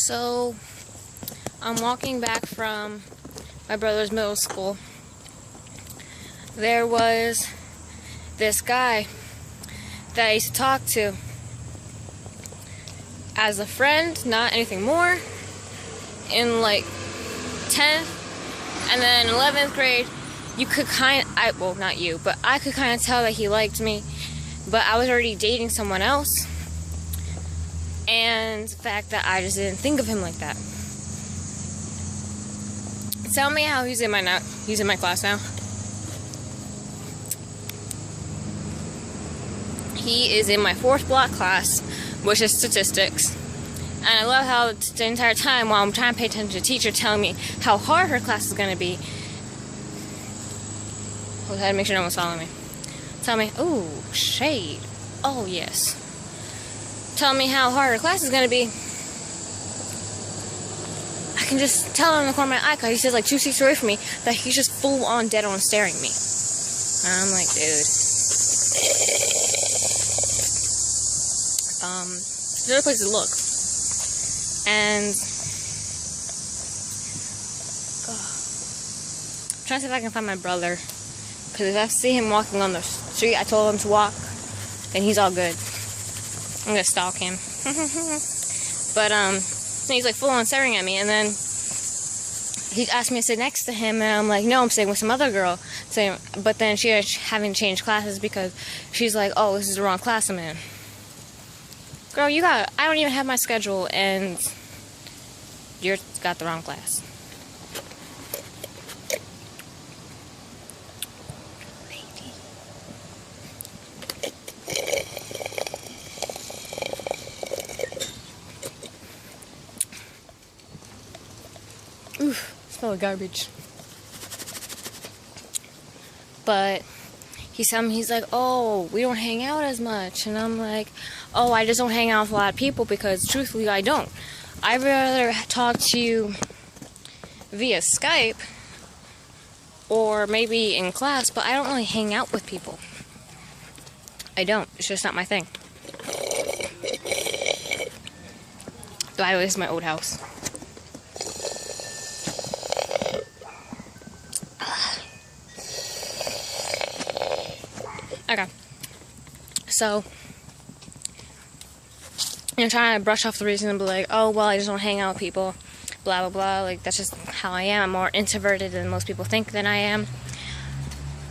So, I'm walking back from my brother's middle school. There was this guy that I used to talk to as a friend, not anything more, in like 10th and then 11th grade. You could well, not you, but I could kind of tell that he liked me, but I was already dating someone else, and the fact that I just didn't think of him like that. Tell me how he's in my class now. He is in my 4th block class, which is statistics. And I love how the entire time while I'm trying to pay attention to the teacher telling me how hard her class is going to be. Hold ahead, make sure no one's following me. Tell me, ooh, shade. Oh, yes. Tell me how hard her class is going to be. I can just tell in the corner of my eye, because he says like 2 seats away from me, that he's just full on dead on staring at me. And I'm like, dude. There's other places to look. And I'm trying to see if I can find my brother. Because if I see him walking on the street, I told him to walk, then he's all good. I'm going to stalk him. But, he's like full on staring at me, and then he asked me to sit next to him, and I'm like, no, I'm sitting with some other girl. But then she having changed classes because she's like, oh, this is the wrong class I'm in. Girl, I don't even have my schedule, and you got the wrong class. Oof, smell of garbage. But he's like, oh, we don't hang out as much. And I'm like, oh, I just don't hang out with a lot of people because truthfully I don't. I'd rather talk to you via Skype or maybe in class, but I don't really hang out with people. I don't. It's just not my thing. By the way, this is my old house. Okay. So, I'm trying to brush off the reason and be like, oh, well, I just don't hang out with people, blah, blah, blah. Like, that's just how I am. I'm more introverted than most people think than I am.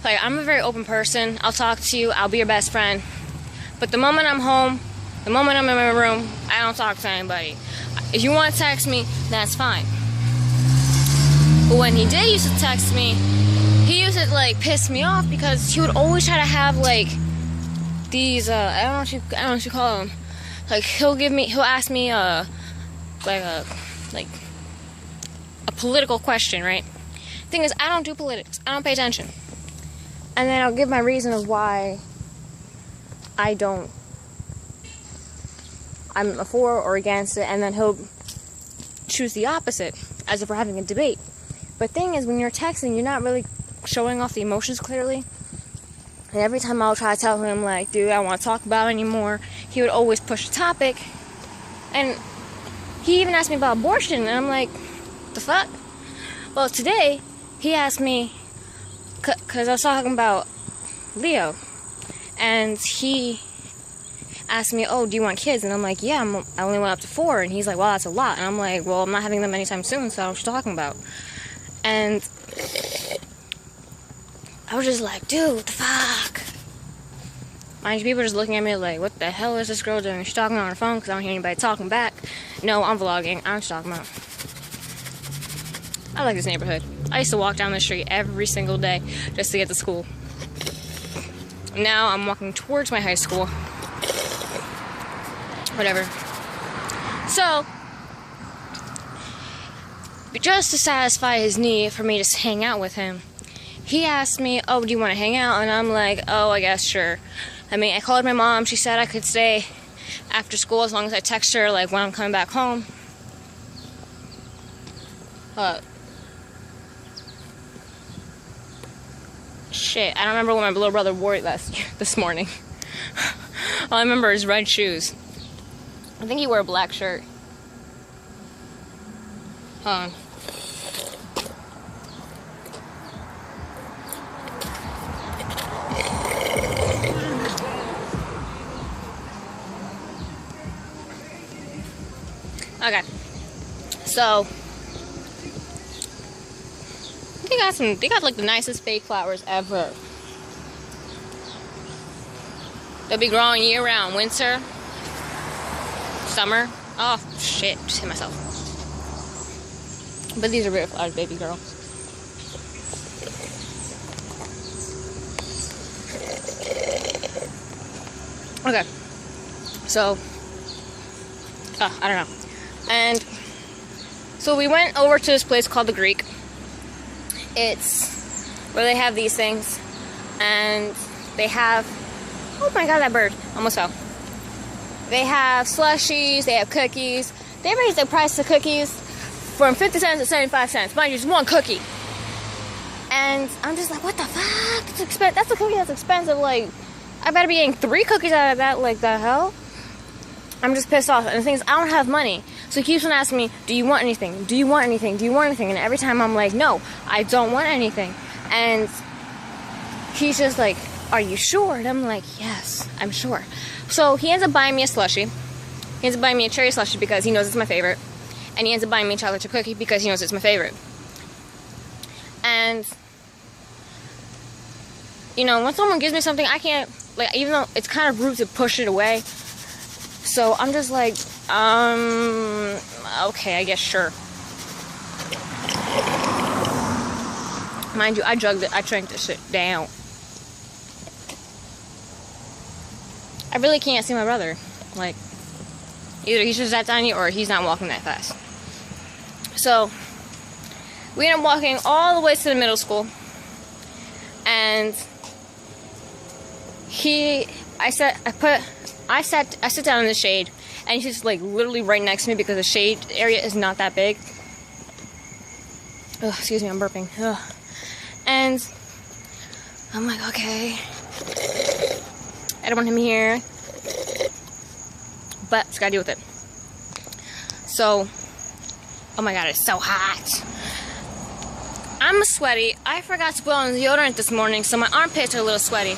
Like, I'm a very open person. I'll talk to you. I'll be your best friend. But the moment I'm home, the moment I'm in my room, I don't talk to anybody. If you want to text me, that's fine. But when he did used to text me, he used to, like, piss me off because he would always try to have, like, these, I don't know what you call them. Like, he'll ask me, a political question, right? Thing is, I don't do politics. I don't pay attention. And then I'll give my reason of why I'm for or against it, and then he'll choose the opposite, as if we're having a debate. But thing is, when you're texting, you're not really showing off the emotions clearly. And every time I'll try to tell him, like, dude, I don't want to talk about it anymore, he would always push the topic. And he even asked me about abortion, and I'm like, the fuck? Well, today, he asked me, because I was talking about Leo, and he asked me, oh, do you want kids? And I'm like, yeah, I only went up to 4. And he's like, well, that's a lot. And I'm like, well, I'm not having them anytime soon, so I don't know what you're talking about. And I was just like, dude, what the fuck? Mind you, people are just looking at me like, what the hell is this girl doing? She's talking on her phone because I don't hear anybody talking back. No, I'm vlogging. I'm just talking about. I like this neighborhood. I used to walk down the street every single day just to get to school. Now I'm walking towards my high school. Whatever. So, just to satisfy his need for me to hang out with him, he asked me, oh, do you want to hang out? And I'm like, oh, I guess, sure. I mean, I called my mom. She said I could stay after school as long as I text her, like, when I'm coming back home. Shit, I don't remember what my little brother wore this morning. All I remember is red shoes. I think he wore a black shirt. Hold on. Okay. So they got like the nicest fake flowers ever. They'll be growing year round, winter, summer. Oh shit, just hit myself. But these are real flowers, baby girl. Okay. So I don't know. And so we went over to this place called the Greek. It's where they have these things, and they have, oh my god, that bird almost fell. They have slushies, they have cookies. They raised the price of cookies from 50 cents to 75 cents. Mind you, just one cookie. And I'm just like, what the fuck? It's expensive. That's a cookie that's expensive. Like, I better be getting 3 cookies out of that. Like, the hell? I'm just pissed off. And the thing is, I don't have money. So he keeps on asking me, do you want anything? Do you want anything? Do you want anything? And every time I'm like, no, I don't want anything. And he's just like, are you sure? And I'm like, yes, I'm sure. So he ends up buying me a slushie. He ends up buying me a cherry slushie because he knows it's my favorite. And he ends up buying me a chocolate chip cookie because he knows it's my favorite. And, you know, when someone gives me something, I can't, like, even though it's kind of rude to push it away. So I'm just like, okay, I guess sure. Mind you, I drank this shit down. I really can't see my brother. Like, either he's just that tiny or he's not walking that fast. So, we end up walking all the way to the middle school. And I sit down in the shade, and he's just like literally right next to me because the shade area is not that big. Ugh, excuse me, I'm burping. Ugh. And I'm like, okay, I don't want him here, but just gotta deal with it. So, oh my god, it's so hot. I'm sweaty. I forgot to put on deodorant this morning, so my armpits are a little sweaty.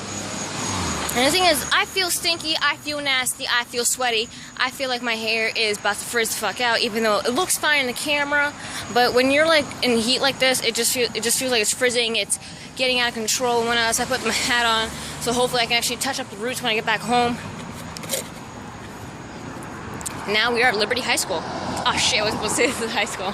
And the thing is, I feel stinky, I feel nasty, I feel sweaty. I feel like my hair is about to frizz the fuck out, even though it looks fine in the camera. But when you're like in heat like this, it just feels like it's frizzing. It's getting out of control. When else I put my hat on, so hopefully I can actually touch up the roots when I get back home. Now we are at Liberty High School. Oh shit, I was supposed to say this is high school.